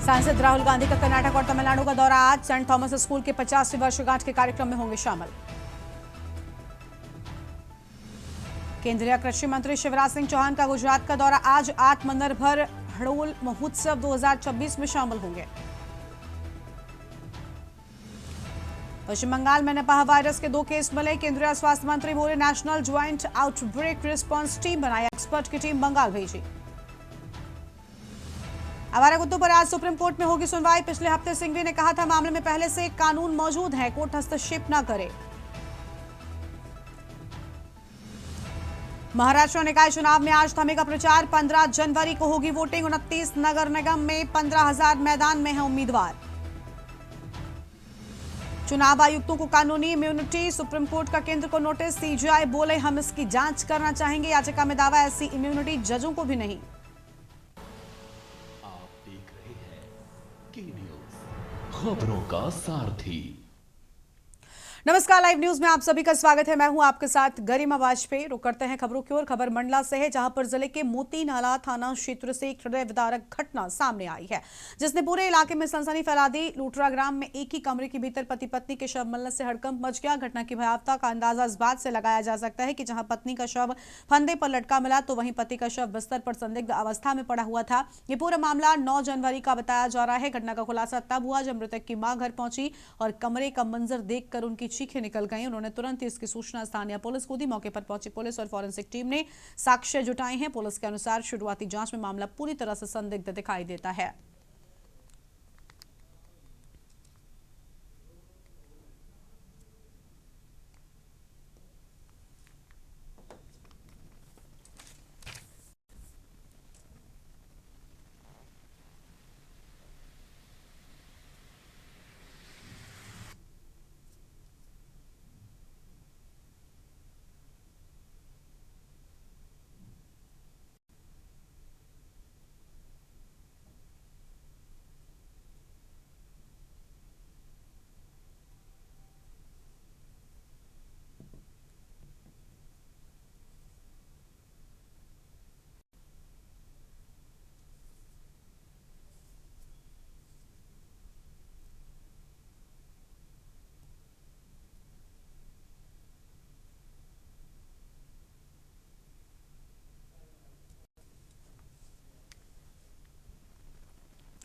सांसद राहुल गांधी का कर्नाटक और तमिलनाडु का दौरा आज। सेंट थॉमस स्कूल के 50वीं वर्षगांठ के कार्यक्रम में होंगे शामिल। केंद्रीय कृषि मंत्री शिवराज सिंह चौहान का गुजरात का दौरा आज। आत्मनिर्भर हड़ोल महोत्सव 2026 में शामिल होंगे। पश्चिम बंगाल में निपाह वायरस के 2 केस मिले। केंद्रीय स्वास्थ्य मंत्री बोले national joint outbreak response team बनाई, एक्सपर्ट की टीम बंगाल भेजी। आवारा कुत्तों पर आज सुप्रीम कोर्ट में होगी सुनवाई। पिछले हफ्ते सिंघवी ने कहा था मामले में पहले से कानून मौजूद है, कोर्ट हस्तक्षेप न करे। महाराष्ट्र निकाय चुनाव में आज थमेगा प्रचार। 15 जनवरी को होगी वोटिंग। 29 नगर निगम में 15,000 मैदान में हैं उम्मीदवार। चुनाव आयुक्तों को कानूनी इम्यूनिटी। सुप्रीम कोर्ट का केंद्र को नोटिस। सीजीआई बोले हम इसकी जांच करना चाहेंगे। याचिका में दावा ऐसी इम्यूनिटी जजों को भी नहीं। आप देख रहे हैं की न्यूज, खबरों का सारथी। नमस्कार, लाइव न्यूज में आप सभी का स्वागत है। मैं हूं आपके साथ गरिमा वाजपेयी। रुक करते हैं खबरों की ओर। खबर मंडला से है, जहां पर जिले के मोती नाला थाना क्षेत्र से एक हृदय विदारक घटना सामने आई है, जिसने पूरे इलाके में सनसनी फैला दी। लूटरा ग्राम में एक ही कमरे के भीतर पति पत्नी के शव मिलने से हड़कंप मच गया। घटना की भयावता का अंदाजा इस बात से लगाया जा सकता है कि जहां पत्नी का शव फंदे पर लटका मिला, तो वहीं पति का शव बिस्तर पर संदिग्ध अवस्था में पड़ा हुआ था। ये पूरा मामला 9 जनवरी का बताया जा रहा है। घटना का खुलासा तब हुआ जब मृतक की मां घर पहुंची और कमरे का मंजर देखकर उनकी चीखें निकल गई। उन्होंने तुरंत ही इसकी सूचना स्थानीय पुलिस को दी। मौके पर पहुंची पुलिस और फॉरेंसिक टीम ने साक्ष्य जुटाए हैं। पुलिस के अनुसार शुरुआती जांच में मामला पूरी तरह से संदिग्ध दिखाई देता है।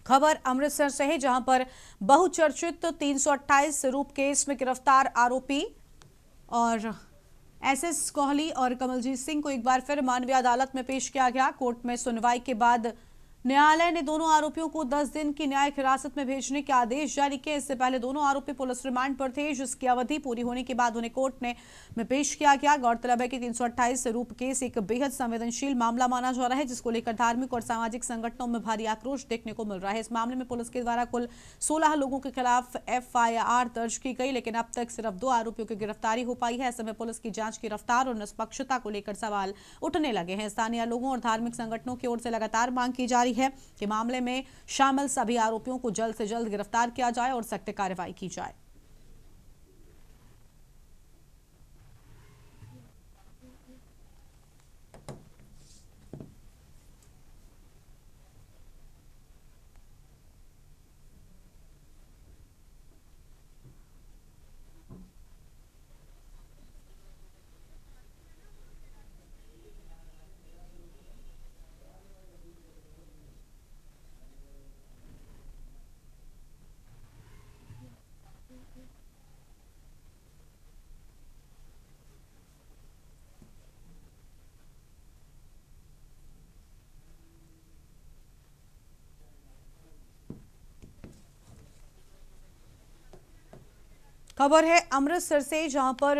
खबर अमृतसर से है, जहां पर बहुचर्चित 328 स्वरूप केस में गिरफ्तार आरोपी और एसएस कोहली और कमलजीत सिंह को एक बार फिर मानवीय अदालत में पेश किया गया। कोर्ट में सुनवाई के बाद न्यायालय ने दोनों आरोपियों को 10 दिन की न्यायिक हिरासत में भेजने के आदेश जारी किए। इससे पहले दोनों आरोपी पुलिस रिमांड पर थे, जिसकी अवधि पूरी होने के बाद उन्हें कोर्ट में पेश किया गया। गौरतलब है कि 328 स्वरूप केस एक बेहद संवेदनशील मामला माना जा रहा है, जिसको लेकर धार्मिक और सामाजिक संगठनों में भारी आक्रोश देखने को मिल रहा है। इस मामले में पुलिस के द्वारा कुल 16 लोगों के खिलाफ FIR दर्ज की गई, लेकिन अब तक सिर्फ 2 आरोपियों की गिरफ्तारी हो पाई है। ऐसे में पुलिस की जांच की रफ्तार और निष्पक्षता को लेकर सवाल उठने लगे हैं। स्थानीय लोगों और धार्मिक संगठनों की ओर से लगातार मांग की जा रही है कि मामले में शामिल सभी आरोपियों को जल्द से जल्द गिरफ्तार किया जाए और सख्त कार्रवाई की जाए। खबर है अमृतसर से, जहां पर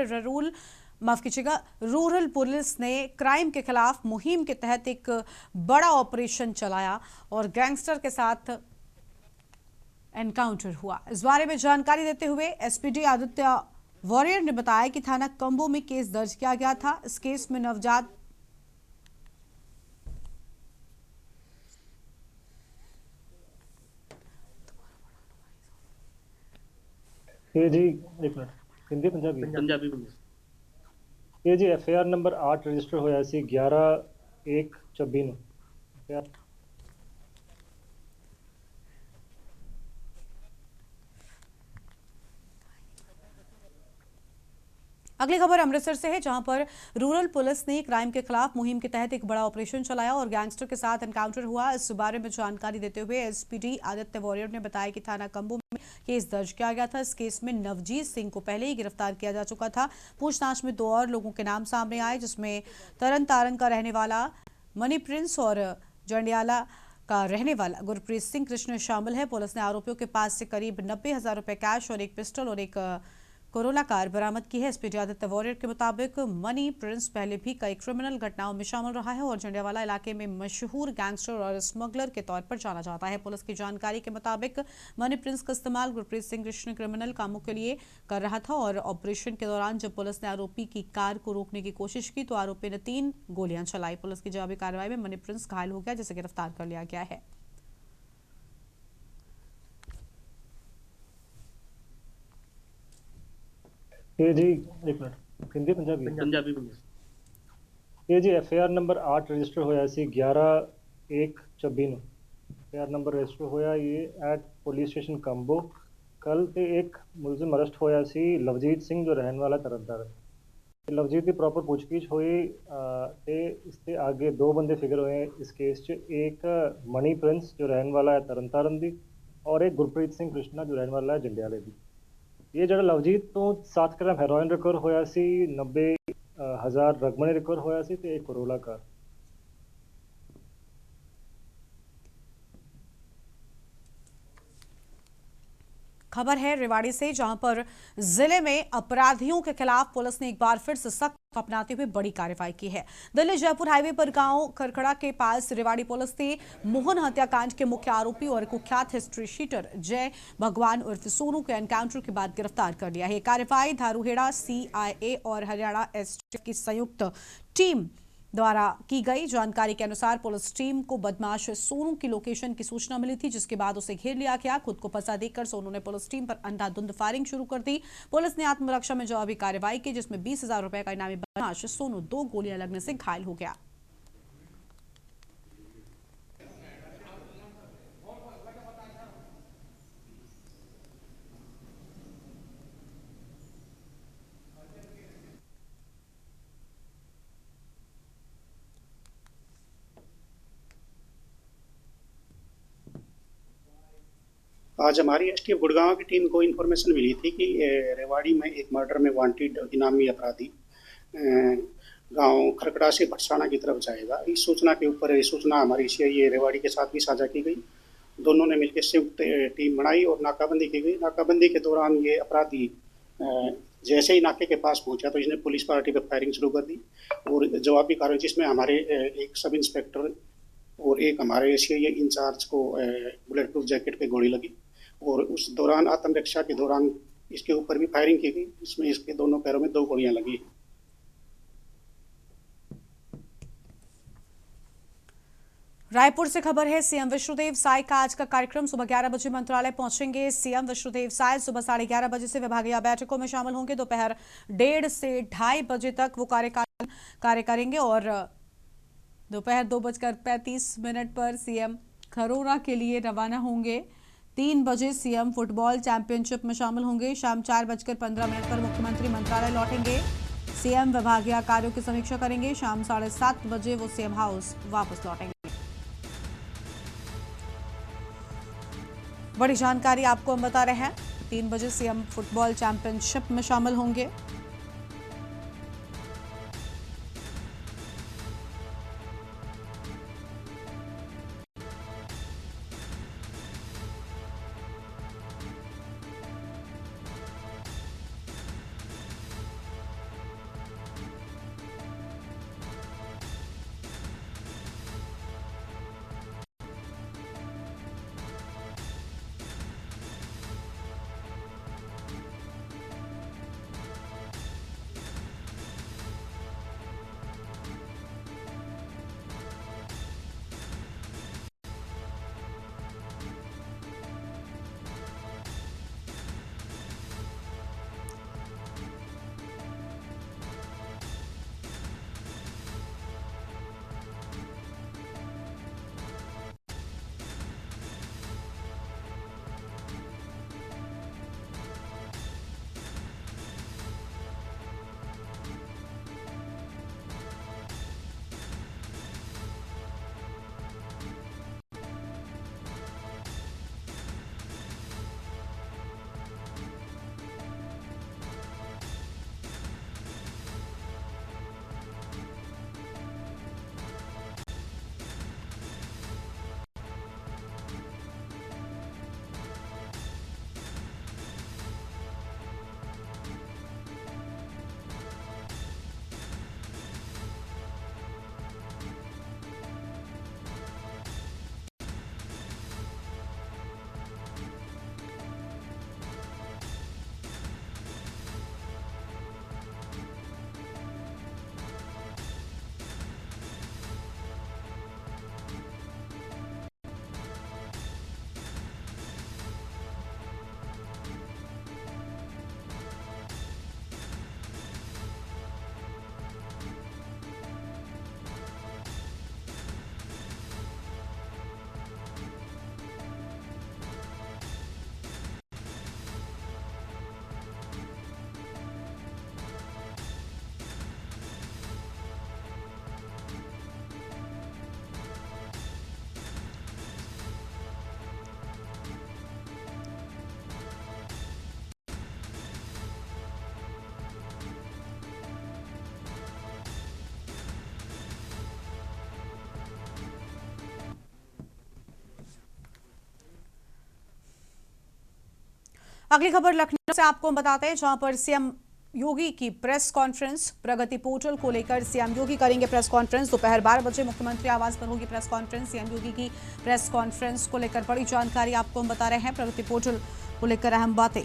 रूरल पुलिस ने क्राइम के खिलाफ मुहिम के तहत एक बड़ा ऑपरेशन चलाया और गैंगस्टर के साथ एनकाउंटर हुआ। इस बारे में जानकारी देते हुए SPD आदित्य वॉरियर ने बताया कि थाना कंबो में केस दर्ज किया गया था। इस केस में नवजात ये जी एक मिनट हिंदी पंजाबी ये जी FIR नंबर 8 रजिस्टर होया सी 11/1/24 ਨੂੰ अगली खबर अमृतसर से है, जहां पर रूरल पुलिस ने क्राइम के खिलाफ मुहिम के तहत एक बड़ा ऑपरेशन चलाया और गैंगस्टर के साथ एनकाउंटर हुआ। इस बारे में जानकारी देते हुए एसपीडी आदित्य वॉरियर ने बताया कि थाना कंबू में केस दर्ज किया गया था। इस केस में नवजीत सिंह को पहले ही गिरफ्तार किया जा चुका था। पूछताछ में 2 और लोगों के नाम सामने आए, जिसमें तरन तारण का रहने वाला मनी प्रिंस और जंडियाला का रहने वाला गुरप्रीत सिंह कृष्ण शामिल है। पुलिस ने आरोपियों के पास से करीब 90,000 रुपए कैश और एक पिस्टल और एक कोरोला कार बरामद की है। एसपी आदित्य वॉरियर के मुताबिक मनी प्रिंस पहले भी कई क्रिमिनल घटनाओं में शामिल रहा है और जंडियावाला इलाके में मशहूर गैंगस्टर और स्मगलर के तौर पर जाना जाता है। पुलिस की जानकारी के मुताबिक मनी प्रिंस का इस्तेमाल गुरप्रीत सिंह कृष्ण क्रिमिनल कामों के लिए कर रहा था और ऑपरेशन के दौरान जब पुलिस ने आरोपी की कार को रोकने की कोशिश की तो आरोपी ने 3 गोलियां चलाई। पुलिस की जवाबी कार्रवाई में मनी प्रिंस घायल हो गया, जिसे गिरफ्तार कर लिया गया है। ये जी एक मिनट हिंदी पंजाबी ये जी एफआईआर नंबर 8 रजिस्टर होया सी 11/1/24 ਨੂੰ एफआईआर नंबर रजिस्टर होया ये एट पुलिस स्टेशन कंबो। कल ते एक मुलजिम अरेस्ट होया सी लवजीत सिंह जो रहने वाला तरनताਰਨ। लवजीत की प्रॉपर पूछगिछ हुई ते इससे आगे 2 बंदे फिगर हुए इस केस च, एक मनी प्रिंस जो रहने वाला है तरनताਰਨ दी और एक गुरप्रीत सिंह कृष्णा जो रहने वाला है जंडियाले दी। ये जो लवजीत तो 7 ग्राम हेरोइन रिकवर होया सी, 90,000 रगमने रिकवर होया सी ते एक कोरोला कार। खबर है रेवाड़ी से, जहां पर जिले में अपराधियों के खिलाफ पुलिस ने एक बार फिर से सख्त अपनाते हुए बड़ी कार्रवाई की है। दिल्ली जयपुर हाईवे पर गांव खरखड़ा के पास रेवाड़ी पुलिस ने मोहन हत्याकांड के मुख्य आरोपी और कुख्यात हिस्ट्री शीटर जय भगवान उर्फ सोनू के एनकाउंटर के बाद गिरफ्तार कर लिया है। कार्रवाई धारूहेड़ा सीआईए और हरियाणा एसटीएफ की संयुक्त टीम द्वारा की गई। जानकारी के अनुसार पुलिस टीम को बदमाश सोनू की लोकेशन की सूचना मिली थी, जिसके बाद उसे घेर लिया गया। खुद को फंसा देखकर सोनू ने पुलिस टीम पर अंधाधुंध फायरिंग शुरू कर दी। पुलिस ने आत्मरक्षा में जवाबी कार्रवाई की, जिसमें 20,000 रुपए का इनामी बदमाश सोनू 2 गोलियां लगने से घायल हो गया। आज हमारी एसटीएफ गुड़गांव की टीम को इन्फॉर्मेशन मिली थी कि रेवाड़ी में एक मर्डर में वांटेड इनामी अपराधी गांव खरकड़ा से भटसाना की तरफ जाएगा। इस सूचना के ऊपर सूचना हमारी सीआईए रेवाड़ी के साथ भी साझा की गई। दोनों ने मिलकर संयुक्त टीम बनाई और नाकाबंदी की गई। नाकाबंदी के दौरान ये अपराधी जैसे ही नाके के पास पहुंचा तो इसने पुलिस पार्टी पर फायरिंग शुरू कर दी और जवाबी कार्रवाई, जिसमें हमारे एक सब इंस्पेक्टर और एक हमारे सीआईए इंचार्ज को बुलेट प्रूफ जैकेट पे गोली लगी और उस दौरान आत्मरक्षा के दौरान इसके ऊपर भी फायरिंग की गई, जिसमें इसके दोनों पैरों में 2 गोलियां लगी। रायपुर से खबर है, सीएम विष्णुदेव साय का आज का कार्यक्रम सुबह 11 बजे मंत्रालय पहुंचेंगे। सीएम विष्णुदेव साय सुबह 11:30 बजे से विभागीय बैठकों में शामिल होंगे। दोपहर 1:30 से 2:30 बजे तक वो कार्य करेंगे और दोपहर 2:35 पर सीएम खरोरा के लिए रवाना होंगे। 3 बजे सीएम फुटबॉल चैंपियनशिप में शामिल होंगे। शाम 4:15 पर मुख्यमंत्री मंत्रालय लौटेंगे। सीएम विभागीय कार्यों की समीक्षा करेंगे। शाम 7:30 बजे वो सीएम हाउस वापस लौटेंगे। बड़ी जानकारी आपको हम बता रहे हैं, 3 बजे सीएम फुटबॉल चैंपियनशिप में शामिल होंगे। अगली खबर लखनऊ से आपको हम बताते हैं, जहां पर सीएम योगी की प्रेस कॉन्फ्रेंस। प्रगति पोर्टल को लेकर सीएम योगी करेंगे प्रेस कॉन्फ्रेंस। दोपहर 12 बजे मुख्यमंत्री आवास पर होगी प्रेस कॉन्फ्रेंस। सीएम योगी की प्रेस कॉन्फ्रेंस को लेकर बड़ी जानकारी आपको हम बता रहे हैं। प्रगति पोर्टल को लेकर अहम बातें।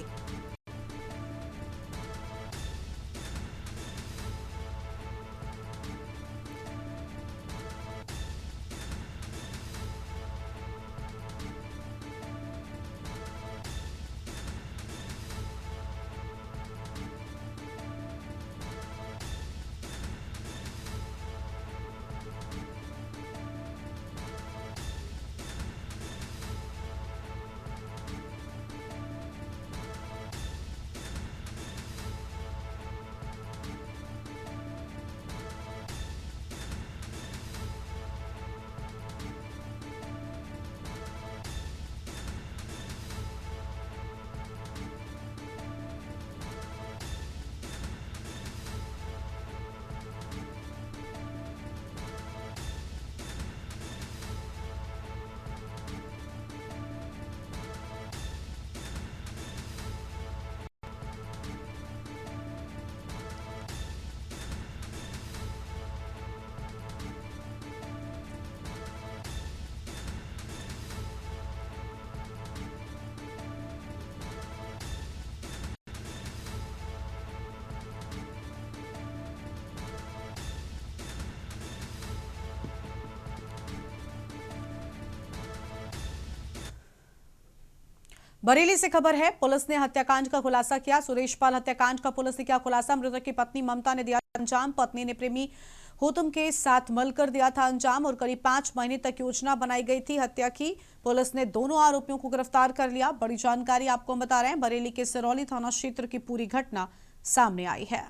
बरेली से खबर है, पुलिस ने हत्याकांड का खुलासा किया। सुरेश पाल हत्याकांड का पुलिस ने किया खुलासा। मृतक की पत्नी ममता ने दिया अंजाम। पत्नी ने प्रेमी होतम के साथ मिलकर दिया था अंजाम और करीब 5 महीने तक योजना बनाई गई थी हत्या की। पुलिस ने दोनों आरोपियों को गिरफ्तार कर लिया। बड़ी जानकारी आपको हम बता रहे हैं, बरेली के सिरौली थाना क्षेत्र की पूरी घटना सामने आई है।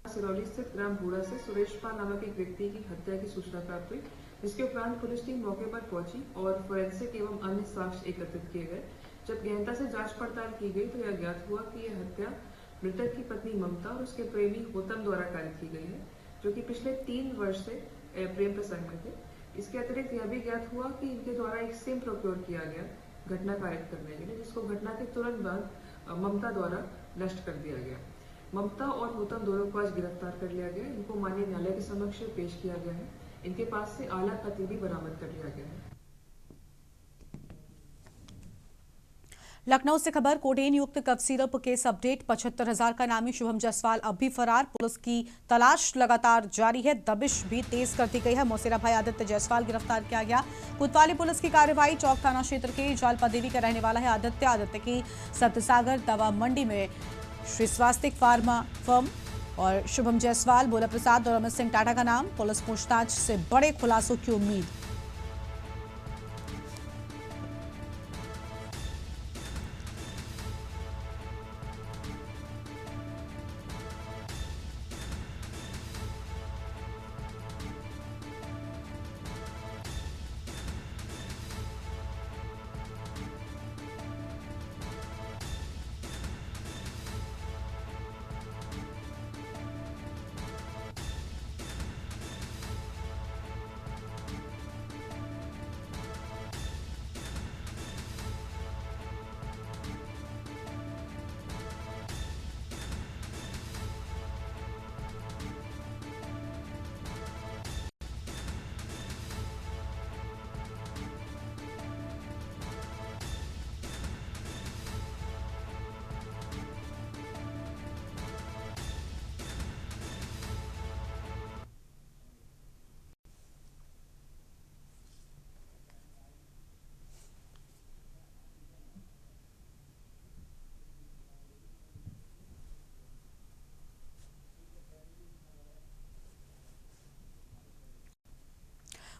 सिरौली स्थित ग्राम बूढ़ा से सुरेश पाल नामक एक व्यक्ति की हत्या की सूचना प्राप्त हुई, जिसके उपरांत पुलिस टीम मौके पर पहुंची और फोरेंसिक एवं अन्य साक्ष्य एकत्रित किए गए। जब गहनता से जांच पड़ताल की गई तो यह ज्ञात हुआ कि यह हत्या मृतक की पत्नी ममता और उसके प्रेमी होतम द्वारा कारित की गई है, जो कि पिछले 3 वर्ष से प्रेम प्रसंग में थे। इसके अतिरिक्त यह भी ज्ञात हुआ कि इनके द्वारा एक सिम प्रोक्योर किया गया घटना कारित करने के लिए, जिसको घटना के तुरंत बाद ममता द्वारा नष्ट कर दिया गया। ममता और होतम दोनों को आज गिरफ्तार कर लिया गया। इनको माननीय न्यायालय के समक्ष पेश किया गया है। इनके पास से आला कत्ल भी बरामद कर लिया गया है। लखनऊ से खबर, कोडेन युक्त कफ सिरप केस अपडेट। 75,000 का नामी शुभम जायसवाल अब भी फरार। पुलिस की तलाश लगातार जारी है। दबिश भी तेज कर दी गई है। मौसेरा भाई आदित्य जायसवाल गिरफ्तार किया गया। कोतवाली पुलिस की कार्रवाई। चौक थाना क्षेत्र के जालपा देवी का रहने वाला है आदित्य की सत्यसागर दवा मंडी में श्री स्वास्तिक फार्मा फर्म और शुभम जायसवाल, भोला प्रसाद और अमित सिंह टाटा का नाम। पुलिस पूछताछ से बड़े खुलासों की उम्मीद।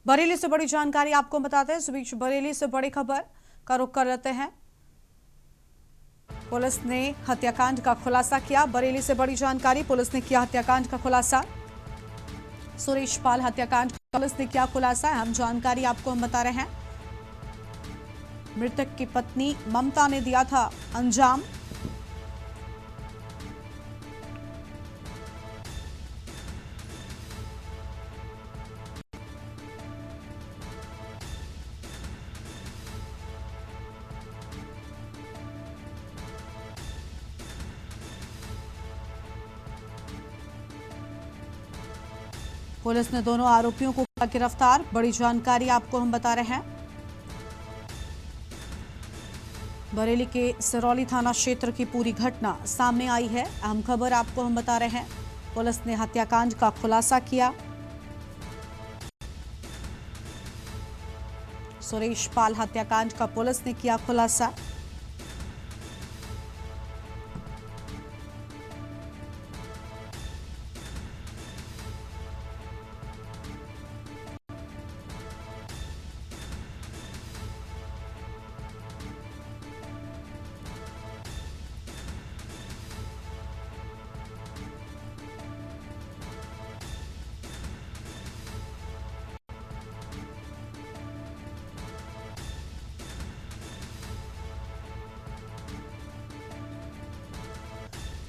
बरेली से बड़ी जानकारी आपको बताते हैं। इस बीच बरेली से बड़ी खबर का रुख कर लेते हैं। पुलिस ने हत्याकांड का खुलासा किया। बरेली से बड़ी जानकारी, पुलिस ने किया हत्याकांड का खुलासा। सुरेश पाल हत्याकांड पुलिस ने किया खुलासा। अहम जानकारी आपको हम बता रहे हैं। मृतक की पत्नी ममता ने दिया था अंजाम। पुलिस ने दोनों आरोपियों को किया गिरफ्तार। बड़ी जानकारी आपको हम बता रहे हैं। बरेली के सिरौली थाना क्षेत्र की पूरी घटना सामने आई है। अहम खबर आपको हम बता रहे हैं। पुलिस ने हत्याकांड का खुलासा किया। सुरेश पाल हत्याकांड का पुलिस ने किया खुलासा।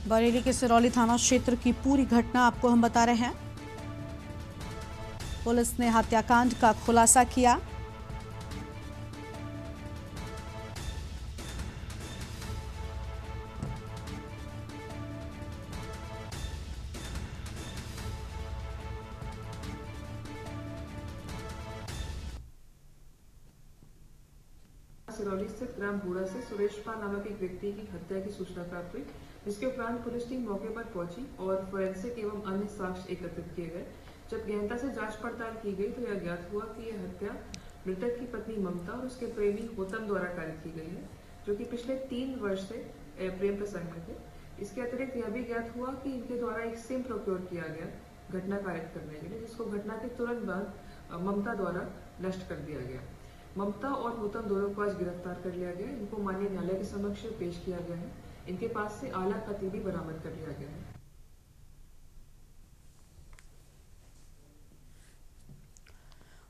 बरेली के सिरौली थाना क्षेत्र की पूरी घटना आपको हम बता रहे हैं। पुलिस ने हत्याकांड का खुलासा किया। सिरौली स्थित ग्राम बूढ़ा से सुरेश पाल नामक एक व्यक्ति की हत्या की सूचना प्राप्त हुई, जिसके उपरांत पुलिस टीम मौके पर पहुंची और फोरेंसिक एवं अन्य साक्ष्य एकत्रित किए गए। जब गहनता से जांच पड़ताल की गई तो यह ज्ञात हुआ कि यह हत्या मृतक की पत्नी ममता और उसके प्रेमी होतम द्वारा कारित की गई है, जो कि पिछले 3 वर्ष से प्रेम प्रसंग में थे। इसके अतिरिक्त यह भी ज्ञात हुआ कि इनके द्वारा एक सिम प्रोक्योर किया गया घटना कारित करने के लिए, जिसको घटना के तुरंत बाद ममता द्वारा नष्ट कर दिया गया। ममता और होतम दोनों को आज गिरफ्तार कर लिया गया। इनको माननीय न्यायालय के समक्ष पेश किया गया है। इनके पास से आला कत्ती भी बरामद कर लिया गया है।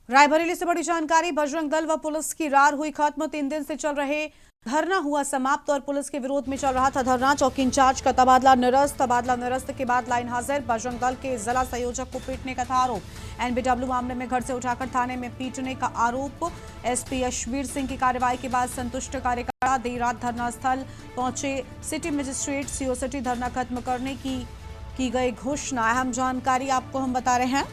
रायबरेली से बड़ी जानकारी, बजरंग दल व पुलिस की रार हुई खत्म। 3 दिन से चल रहे धरना हुआ समाप्त और पुलिस के विरोध में चल रहा था धरना। चौकी इंचार्ज का तबादला निरस्त के बाद लाइन हाजिर। बजरंग दल के जिला संयोजक को पीटने का था आरोप। एनबीडब्ल्यू मामले में घर से उठाकर थाने में पीटने का आरोप। एसपी यशवीर सिंह की कार्रवाई के बाद संतुष्ट कार्यकर्ता देर रात धरना स्थल पहुंचे। सिटी मजिस्ट्रेट सीओ सिटी धरना खत्म करने की गई घोषणा। अहम जानकारी आपको हम बता रहे हैं।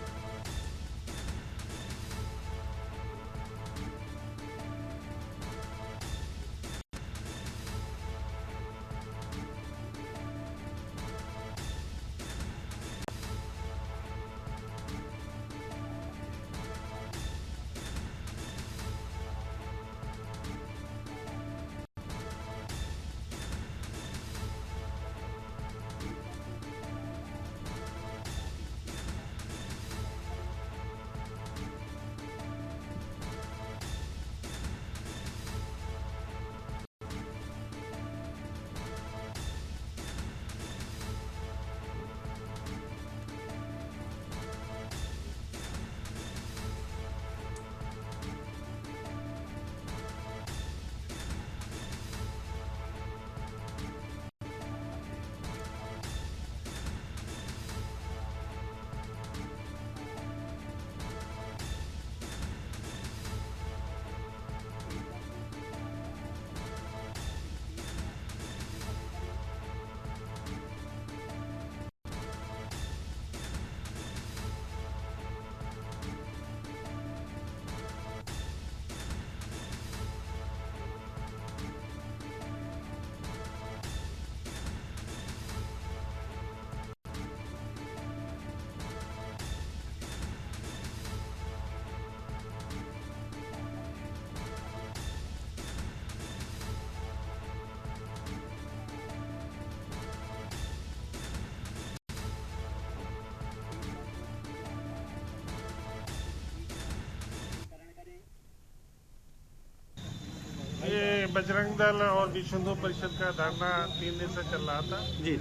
बजरंग दल और विश्व हिंदू परिषद का धरना 3 दिन से चल रहा था जी।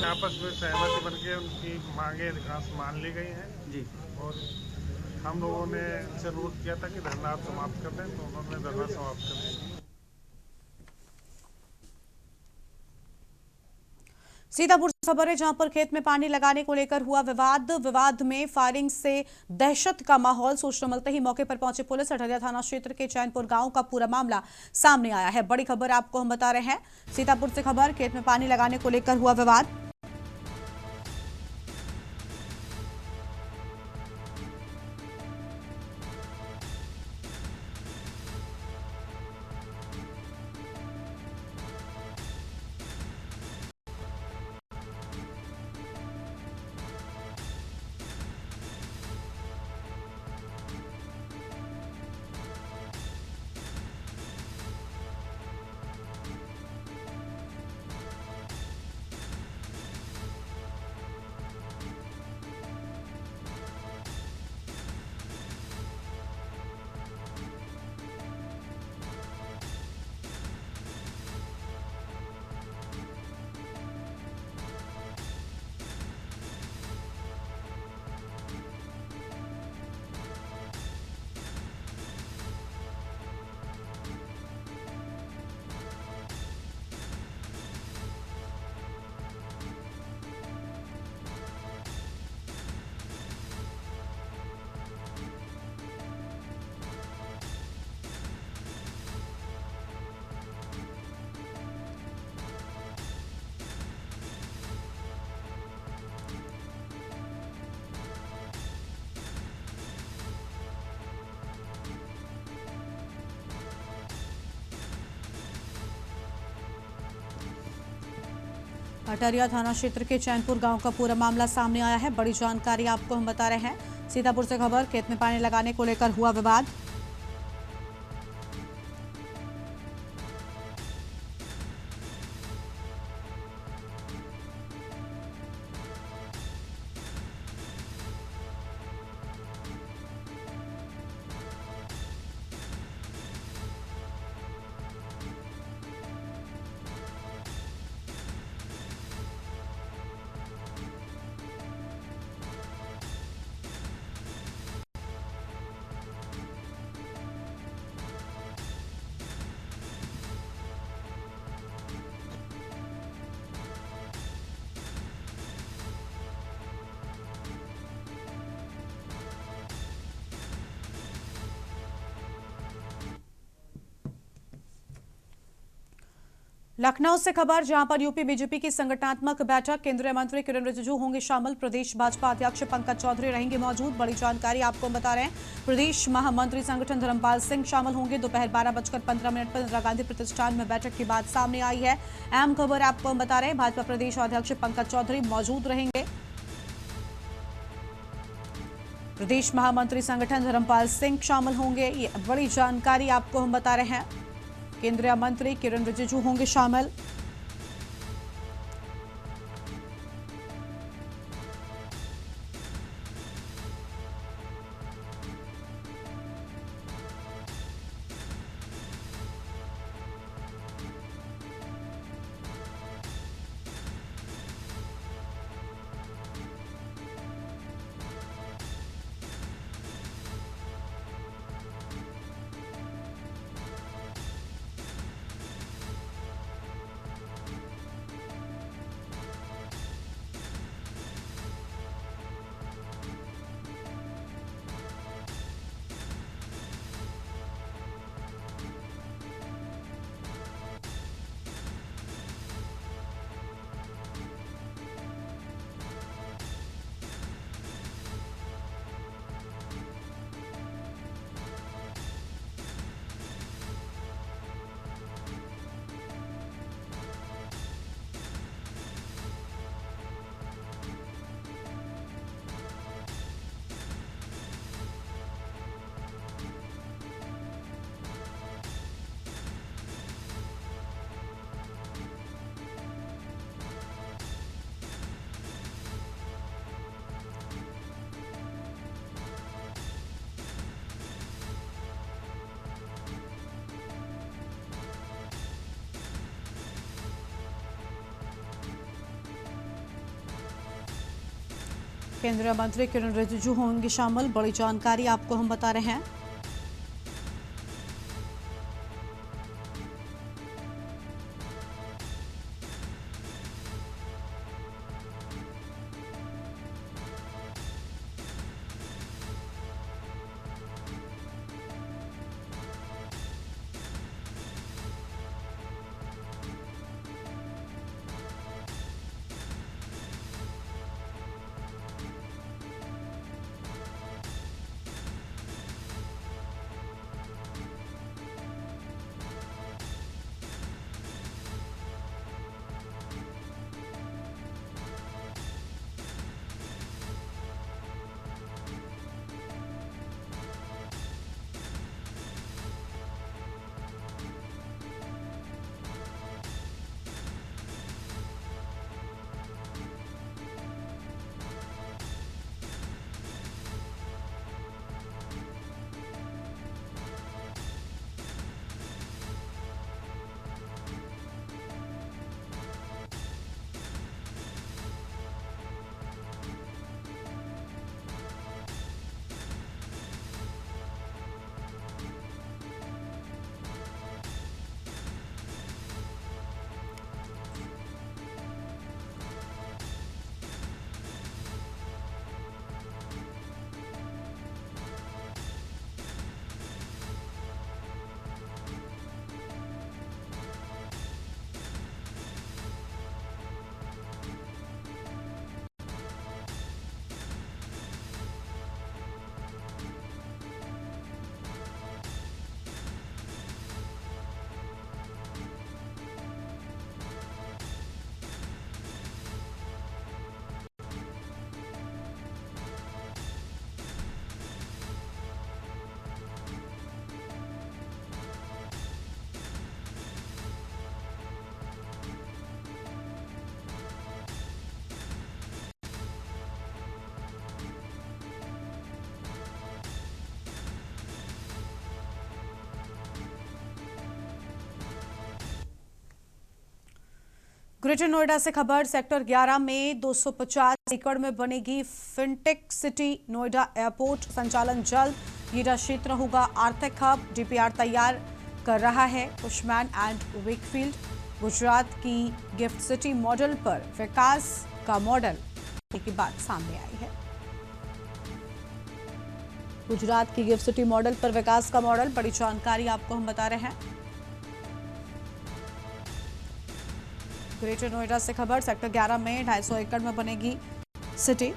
आपस में सहमति बन के उनकी मांगे मान ली गई हैं जी। और हम लोगों ने इनसे अनुरोध किया था कि धरना आप समाप्त कर दें, तो उन्होंने धरना समाप्त कर दिया। सीतापुर से खबर है जहां पर खेत में पानी लगाने को लेकर हुआ विवाद में फायरिंग से दहशत का माहौल। सूचना मिलते ही मौके पर पहुंचे पुलिस। अठरिया थाना क्षेत्र के चैनपुर गांव का पूरा मामला सामने आया है। बड़ी खबर आपको हम बता रहे हैं। सीतापुर से खबर, खेत में पानी लगाने को लेकर हुआ विवाद। अटरिया थाना क्षेत्र के चैनपुर गांव का पूरा मामला सामने आया है। बड़ी जानकारी आपको हम बता रहे हैं। सीतापुर से खबर, खेत में पानी लगाने को लेकर हुआ विवाद। लखनऊ से खबर, जहां पर यूपी बीजेपी की संगठनात्मक बैठक, केंद्रीय मंत्री किरेन रिजिजू होंगे शामिल। प्रदेश भाजपा अध्यक्ष पंकज चौधरी रहेंगे मौजूद। बड़ी जानकारी आपको हम बता रहे हैं। प्रदेश महामंत्री संगठन धर्मपाल सिंह शामिल होंगे। दोपहर 12:15 पर इंदिरा गांधी प्रतिष्ठान में बैठक की बात सामने आई है। अहम खबर आपको हम बता रहे हैं। भाजपा प्रदेश अध्यक्ष पंकज चौधरी मौजूद रहेंगे। प्रदेश महामंत्री संगठन धर्मपाल सिंह शामिल होंगे। ये बड़ी जानकारी आपको हम बता रहे हैं। केंद्रीय मंत्री किरेन रिजिजू होंगे शामिल। केंद्रीय मंत्री किरण रिजिजू होंगे शामिल, बड़ी जानकारी आपको हम बता रहे हैं। ग्रेटर नोएडा से खबर, सेक्टर 11 में 250 एकड़ में बनेगी फिनटेक सिटी। नोएडा एयरपोर्ट संचालन जल्द, ये क्षेत्र होगा आर्थिक हब। डीपीआर तैयार कर रहा है कुशमैन एंड वेकफील्ड। गुजरात की गिफ्ट सिटी मॉडल पर विकास का मॉडल की बात सामने आई है। गुजरात की गिफ्ट सिटी मॉडल पर विकास का मॉडल, बड़ी जानकारी आपको हम बता रहे हैं। ग्रेटर नोएडा से खबर, सेक्टर 11 में 250 एकड़ में बनेगी सिटी।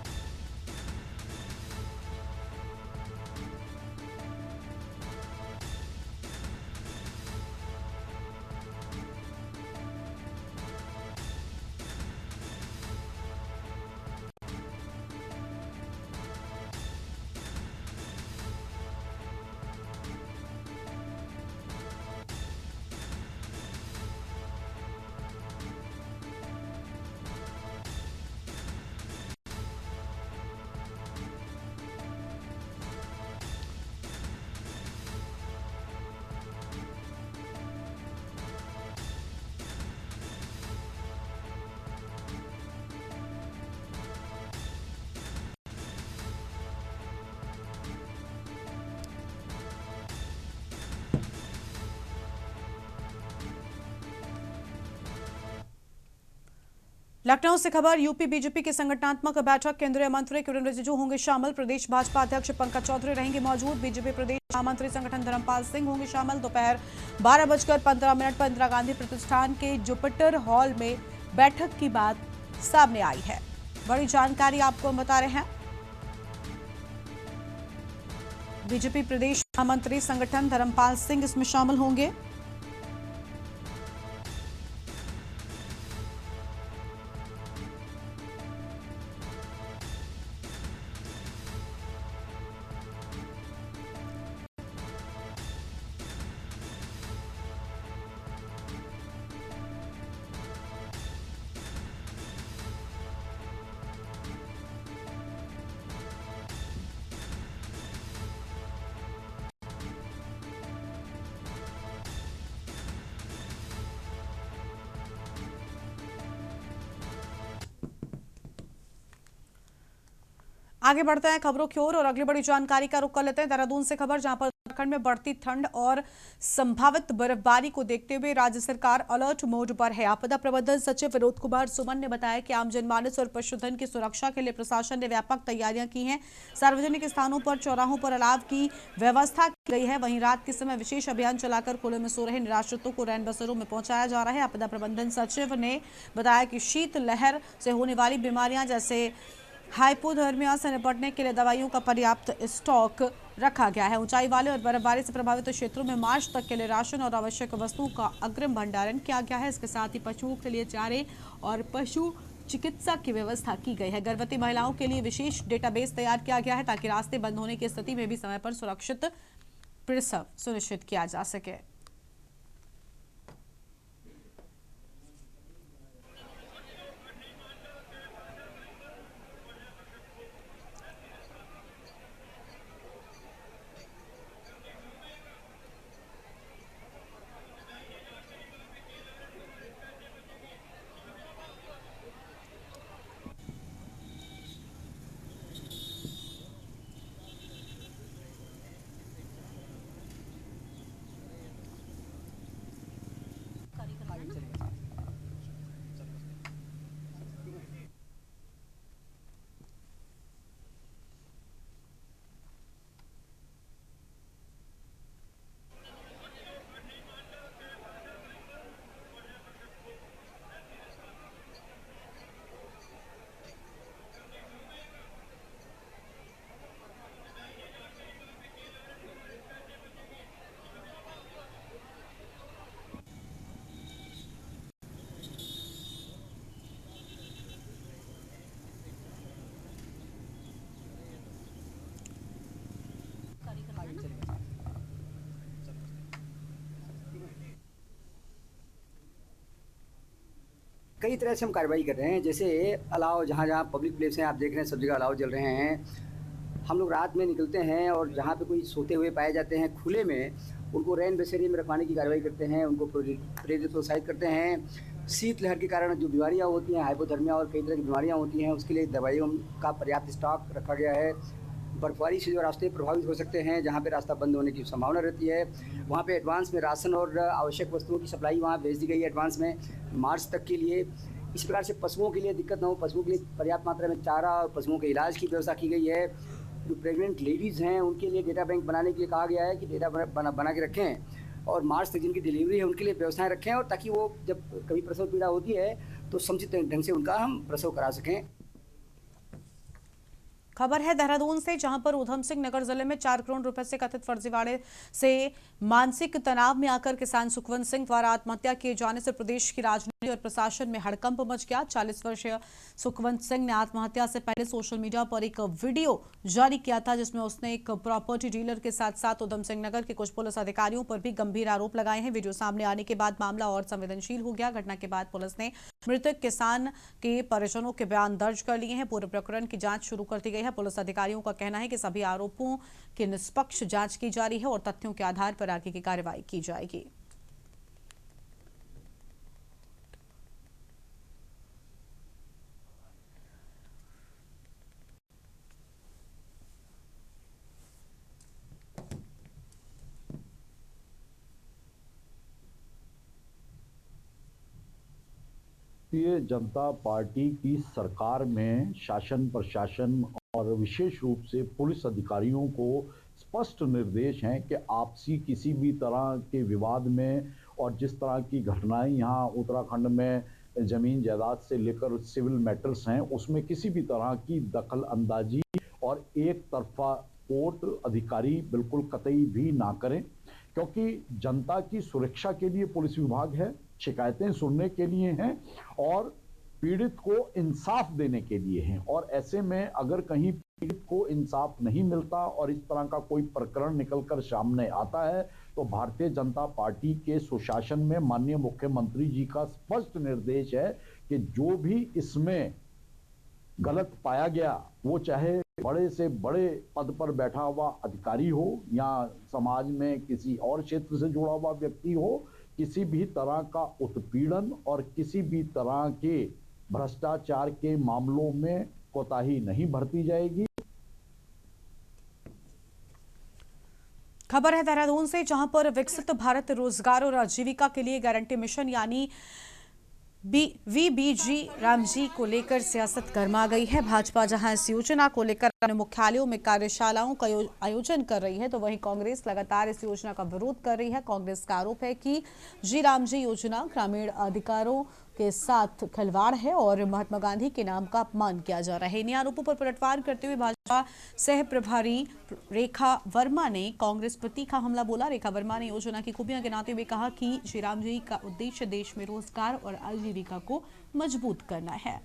लखनऊ से खबर, यूपी बीजेपी की संगठनात्मक बैठक, केंद्रीय मंत्री किरण रिजिजू होंगे शामिल। प्रदेश भाजपा अध्यक्ष पंकज चौधरी रहेंगे मौजूद। बीजेपी प्रदेश महामंत्री संगठन धर्मपाल सिंह होंगे शामिल। दोपहर 12:15 पर इंदिरा गांधी प्रतिष्ठान के जुपिटर हॉल में बैठक की बात सामने आई है। बड़ी जानकारी आपको हम बता रहे हैं। बीजेपी प्रदेश महामंत्री संगठन धर्मपाल सिंह इसमें शामिल होंगे। आगे बढ़ते हैं खबरों की ओर और अगली बड़ी जानकारी का रुख कर लेते हैं देहरादून से खबर, जहां पर उत्तराखंड में बढ़ती ठंड और संभावित बर्फबारी को देखते हुए राज्य सरकार अलर्ट मोड पर है। आपदा प्रबंधन सचिव विनोद कुमार सुमन ने बताया कि आम जनमानस और पशुधन की सुरक्षा के लिए प्रशासन ने व्यापक तैयारियां की हैं। सार्वजनिक स्थानों पर, चौराहों पर अलाव की व्यवस्था की गई है। वहीं रात के समय विशेष अभियान चलाकर खुले में सो रहे निराश्रितों को रैन बसेरों में पहुंचाया जा रहा है। आपदा प्रबंधन सचिव ने बताया कि शीत लहर से होने वाली बीमारियां जैसे हाइपोथर्मिया से निपटने के लिए दवाइयों का पर्याप्त स्टॉक रखा गया है। ऊंचाई वाले और बर्फबारी से प्रभावित क्षेत्रों में मार्च तक के लिए राशन और आवश्यक वस्तुओं का अग्रिम भंडारण किया गया है। इसके साथ ही पशुओं के लिए चारे और पशु चिकित्सा की व्यवस्था की गई है। गर्भवती महिलाओं के लिए विशेष डेटाबेस तैयार किया गया है ताकि रास्ते बंद होने की स्थिति में भी समय पर सुरक्षित प्रसव सुनिश्चित किया जा सके। कई तरह से हम कार्रवाई कर रहे हैं। जैसे अलाव, जहाँ जहाँ पब्लिक प्लेस हैं आप देख रहे हैं सब जगह अलाव जल रहे हैं। हम लोग रात में निकलते हैं और जहाँ पे कोई सोते हुए पाए जाते हैं खुले में, उनको रैन बसेरे में रखवाने की कार्रवाई करते हैं, उनको प्रेरित प्रोत्साहित करते हैं। शीत लहर के कारण जो बीमारियाँ होती हैं, हाइपोथर्मिया और कई तरह की बीमारियाँ होती हैं, उसके लिए दवाइयों का पर्याप्त स्टॉक रखा गया है। बर्फबारी से जो रास्ते प्रभावित हो सकते हैं, जहाँ पे रास्ता बंद होने की संभावना रहती है, वहाँ पे एडवांस में राशन और आवश्यक वस्तुओं की सप्लाई वहाँ भेज दी गई है एडवांस में मार्च तक के लिए। इस प्रकार से पशुओं के लिए दिक्कत ना हो, पशुओं के लिए पर्याप्त मात्रा में चारा और पशुओं के इलाज की व्यवस्था की गई है। जो प्रेग्नेंट लेडीज़ हैं उनके लिए डेटा बैंक बनाने के लिए कहा गया है कि डेटा बना के रखें और मार्च तक जिनकी डिलीवरी है उनके लिए व्यवस्थाएं रखें, और ताकि वो जब कभी प्रसव पीड़ा होती है तो समुचित ढंग से उनका हम प्रसव करा सकें। खबर है देहरादून से, जहां पर उधम सिंह नगर जिले में 4 करोड़ रुपए से कथित फर्जीवाड़े से मानसिक तनाव में आकर किसान सुखवंत सिंह द्वारा आत्महत्या किए जाने से प्रदेश की राजनीति और प्रशासन में हड़कंप मच गया। 40 वर्षीय सुखवंत सिंह ने आत्महत्या से पहले सोशल मीडिया पर एक वीडियो जारी किया था, जिसमें उसने एक प्रॉपर्टी डीलर के साथ साथ उधम सिंह नगर के कुछ पुलिस अधिकारियों पर भी गंभीर आरोप लगाए हैं। वीडियो सामने आने के बाद मामला और संवेदनशील हो गया। घटना के बाद पुलिस ने मृतक किसान के परिजनों के बयान दर्ज कर लिए हैं। पूरे प्रकरण की जांच शुरू कर दी गई है। पुलिस अधिकारियों का कहना है कि सभी आरोपों की निष्पक्ष जांच की जा रही है और तथ्यों के आधार पर आगे की कार्रवाई की जाएगी। भारतीय जनता पार्टी की सरकार में शासन प्रशासन और विशेष रूप से पुलिस अधिकारियों को स्पष्ट निर्देश हैं कि आपसी किसी भी तरह के विवाद में और जिस तरह की घटनाएं यहाँ उत्तराखंड में जमीन जायदाद से लेकर सिविल मैटर्स हैं, उसमें किसी भी तरह की दखल अंदाजी और एक तरफा कोर्ट अधिकारी बिल्कुल कतई भी ना करें, क्योंकि जनता की सुरक्षा के लिए पुलिस विभाग है, शिकायतें सुनने के लिए हैं और पीड़ित को इंसाफ देने के लिए हैं। और ऐसे में अगर कहीं पीड़ित को इंसाफ नहीं मिलता और इस तरह का कोई प्रकरण निकलकर सामने आता है, तो भारतीय जनता पार्टी के सुशासन में माननीय मुख्यमंत्री जी का स्पष्ट निर्देश है कि जो भी इसमें गलत पाया गया, वो चाहे बड़े से बड़े पद पर बैठा हुआ अधिकारी हो या समाज में किसी और क्षेत्र से जुड़ा हुआ व्यक्ति हो, किसी भी तरह का उत्पीड़न और किसी भी तरह के भ्रष्टाचार के मामलों में कोताही नहीं बरती जाएगी। खबर है देहरादून से, जहां पर विकसित भारत रोजगार और आजीविका के लिए गारंटी मिशन यानी VBG रामजी को लेकर सियासत गर्मा गई है। भाजपा जहां इस योजना को लेकर अपने मुख्यालयों में कार्यशालाओं का आयोजन कर रही है, तो वहीं कांग्रेस लगातार इस योजना का विरोध कर रही है। कांग्रेस का आरोप है कि रामजी योजना ग्रामीण अधिकारों के साथ खिलवाड़ है और महात्मा गांधी के नाम का अपमान किया जा रहा है। इन आरोपों पर पलटवार करते हुए भाजपा सह प्रभारी रेखा वर्मा ने कांग्रेस पर तीखा हमला बोला। रेखा वर्मा ने योजना की खूबियां गिनाते हुए कहा कि श्री राम जी का उद्देश्य देश में रोजगार और आजीविका को मजबूत करना है।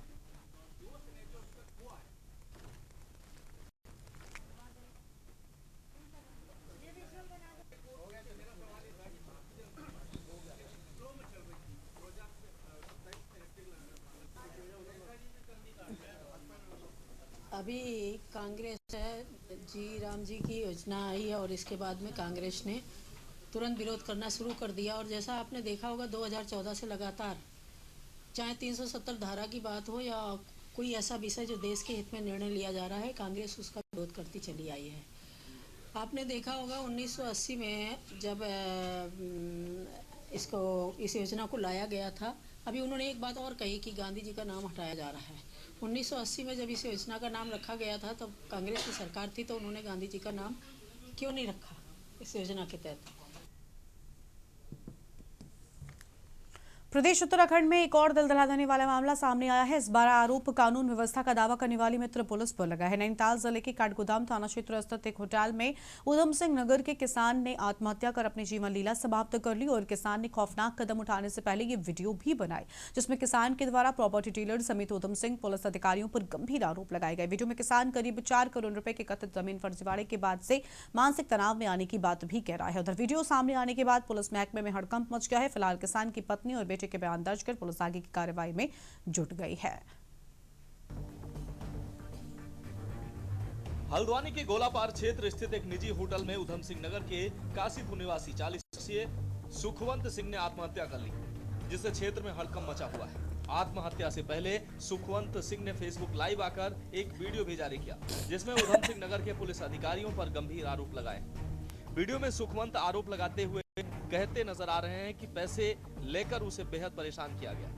अभी कांग्रेस राम जी की योजना आई है और इसके बाद में कांग्रेस ने तुरंत विरोध करना शुरू कर दिया। और जैसा आपने देखा होगा 2014 से लगातार चाहे 370 धारा की बात हो या कोई ऐसा विषय जो देश के हित में निर्णय लिया जा रहा है, कांग्रेस उसका विरोध करती चली आई है। आपने देखा होगा 1980 में जब इस योजना को लाया गया था, अभी उन्होंने एक बात और कही कि गांधी जी का नाम हटाया जा रहा है। 1980 में जब इस योजना का नाम रखा गया था तब कांग्रेस की सरकार थी, तो उन्होंने गांधी जी का नाम क्यों नहीं रखा इस योजना के तहत। प्रदेश उत्तराखंड में एक और दलदला देने वाला मामला सामने आया है। इस बार आरोप कानून व्यवस्था का दावा करने वाली मित्र पुलिस पर लगा है। नैनीताल जिले के काठगोदाम थाना क्षेत्र स्थित एक होटल में उधम सिंह नगर के किसान ने आत्महत्या कर अपनी जीवन लीला समाप्त कर ली और किसान ने खौफनाक कदम उठाने से पहले ये वीडियो भी बनाई, जिसमें किसान के द्वारा प्रॉपर्टी डीलर समेत उधम सिंह पुलिस अधिकारियों पर गंभीर आरोप लगाए गए। वीडियो में किसान करीब 4 करोड़ रुपए के कथित जमीन फर्जीवाड़े के बाद से मानसिक तनाव में आने की बात भी कह रहा है। उधर वीडियो सामने आने के बाद पुलिस महकमे में हड़कंप मच गया है। फिलहाल किसान की पत्नी और बेटे के बयान दर्ज कर पुलिस आगे की कार्रवाई में जुट गई है। हल्द्वानी के गोलापार क्षेत्र स्थित एक निजी होटल में उधम सिंह नगर के काशीपुर निवासी 40 वर्षीय सुखवंत सिंह ने आत्महत्या कर ली, जिससे क्षेत्र में हड़कंप मचा हुआ है। आत्महत्या से पहले सुखवंत सिंह ने फेसबुक लाइव आकर एक वीडियो भी जारी किया, जिसमें उधम सिंह नगर के पुलिस अधिकारियों पर गंभीर आरोप लगाए। वीडियो में सुखवंत आरोप लगाते हुए कहते नजर आ रहे हैं कि पैसे लेकर उसे बेहद परेशान किया गया,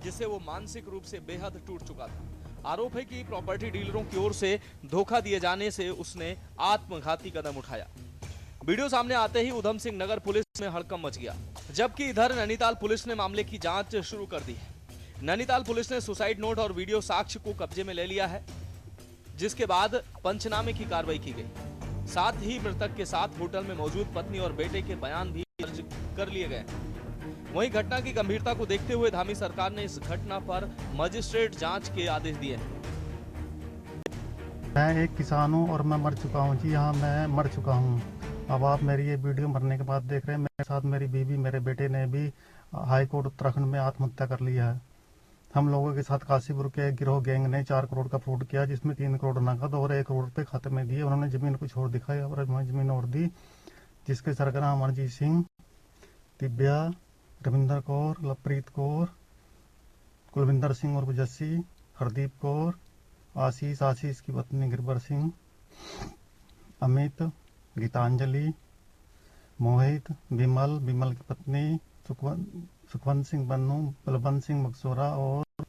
जिससे वो मानसिक रूप से बेहद टूट चुका था। आरोप है कि प्रॉपर्टी डीलरों की ओर से धोखा दिए जाने से उसने आत्मघाती कदम उठाया। वीडियो सामने आते ही उधम सिंह नगर पुलिस में हड़कंप मच गया, जबकि इधर नैनीताल पुलिस ने मामले की जांच शुरू कर दी है। नैनीताल पुलिस ने सुसाइड नोट और वीडियो साक्ष्य को कब्जे में ले लिया है, जिसके बाद पंचनामे की कार्रवाई की गई। साथ ही मृतक के साथ होटल में मौजूद पत्नी और बेटे के बयान भी दर्ज कर लिए गए। वहीं घटना की गंभीरता को देखते हुए धामी सरकार ने इस घटना पर मजिस्ट्रेट जांच के आदेश दिए हैं। मैं एक किसान हूं और मैं मर चुका हूं जी। हाँ, मैं मर चुका हूं। अब आप मेरी ये वीडियो मरने के बाद देख रहे हैं। मेरे साथ मेरी बीवी, मेरे बेटे ने भी हाई कोर्ट उत्तराखंड में आत्महत्या कर लिया है। हम लोगों के साथ काशीपुर के गिरोह गैंग ने 4 करोड़ का फ्रॉड किया, जिसमें 3 करोड़ नकद और 1 करोड़ रुपए खाते में दिए। उन्होंने जमीन कुछ और दिखाई और जमीन और दी, जिसके सरगना अमरजीत सिंह, दिव्या, रविंदर कौर, लवप्रीत कौर, कुलविंदर सिंह और जस्सी, हरदीप कौर, आशीष की पत्नी गिरबर सिंह, अमित, गीतांजलि, मोहित, विमल की पत्नी सुखवंत सिंह बन्नू, बलवंत सिंह मकसोरा और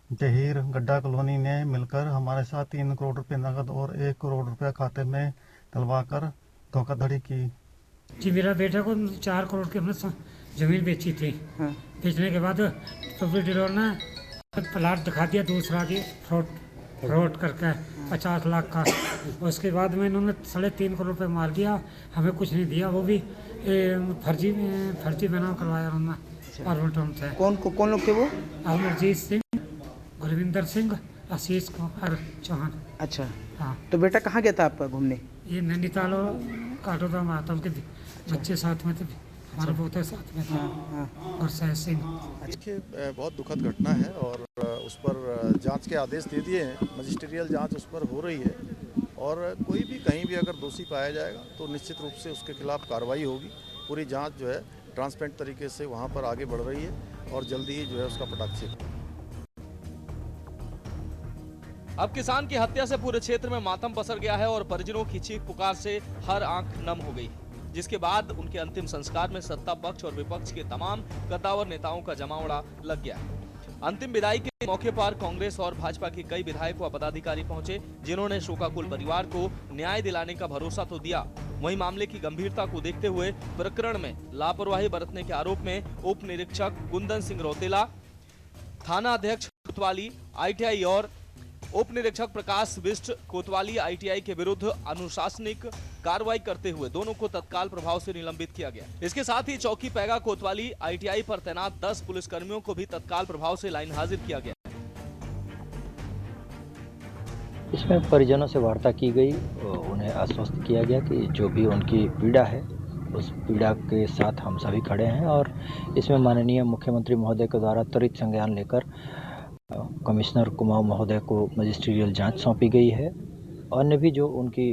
जहीर गड्ढा कॉलोनी ने मिलकर हमारे साथ 3 करोड़ रुपए नकद और 1 करोड़ रुपया खाते में डलवाकर धोखाधड़ी की। जी, मेरा बेटा को 4 करोड़ की हमने जमीन बेची थी। हाँ। बेचने के बाद प्रॉपर्टी डीलर ने प्लाट दिखा दिया दूसरा की फ्रॉड करके 50 लाख का। उसके बाद में इन्होंने 3.5 करोड़ रुपए मार दिया, हमें कुछ नहीं दिया। वो भी फर्जी बना करवाया उन्होंने। कौन लोग थे वो? अमरजीत सिंह, गुरविंदर सिंह, आशीष और चौहान। अच्छा, हाँ। तो बेटा कहाँ गया था आपका घूमने? ये नैनीताल और काठगोदाम आता, उनके बच्चे साथ में थे, हमारे पोते साथ में था। हाँ। और सहज सिंह। देखिए, बहुत दुखद घटना है और उस पर जांच के आदेश दे दिए हैं। मजिस्ट्रियल जांच उस पर हो रही है और कोई भी कहीं भी अगर दोषी पाया जाएगा तो निश्चित रूप से उसके खिलाफ कार्रवाई होगी। पूरी जांच जो है ट्रांसपेरेंट तरीके से वहां पर आगे बढ़ रही है और जल्दी ही जो है उसका पटाक्षेप। अब किसान की हत्या से पूरे क्षेत्र में मातम पसर गया है और परिजनों की चीख पुकार से हर आंख नम हो गई। जिसके बाद उनके अंतिम संस्कार में सत्ता पक्ष और विपक्ष के तमाम कद्दावर नेताओं का जमावड़ा लग गया है। अंतिम विदाई के मौके पर कांग्रेस और भाजपा के कई विधायक व पदाधिकारी पहुंचे, जिन्होंने शोकाकुल परिवार को न्याय दिलाने का भरोसा तो दिया, वहीं मामले की गंभीरता को देखते हुए प्रकरण में लापरवाही बरतने के आरोप में उप निरीक्षक कुंदन सिंह रौतेला, थाना अध्यक्ष कोतवाली ITI और उप निरीक्षक प्रकाश बिष्ट कोतवाली ITI के विरुद्ध अनुशासनिक कार्रवाई करते हुए दोनों को तत्काल प्रभाव से निलंबित किया गया। इसके साथ ही चौकी पैगा कोतवाली ITI पर तैनात 10 पुलिसकर्मियों को भी तत्काल प्रभाव से लाइन हाजिर किया गया। इसमें परिजनों से वार्ता की गई, उन्हें आश्वस्त किया गया कि जो भी उनकी पीड़ा है उस पीड़ा के साथ हम सभी खड़े हैं और इसमें माननीय मुख्यमंत्री महोदय के द्वारा त्वरित संज्ञान लेकर कमिश्नर कुमाऊं महोदय को मजिस्ट्रियल जांच सौंपी गई है। अन्य भी जो उनकी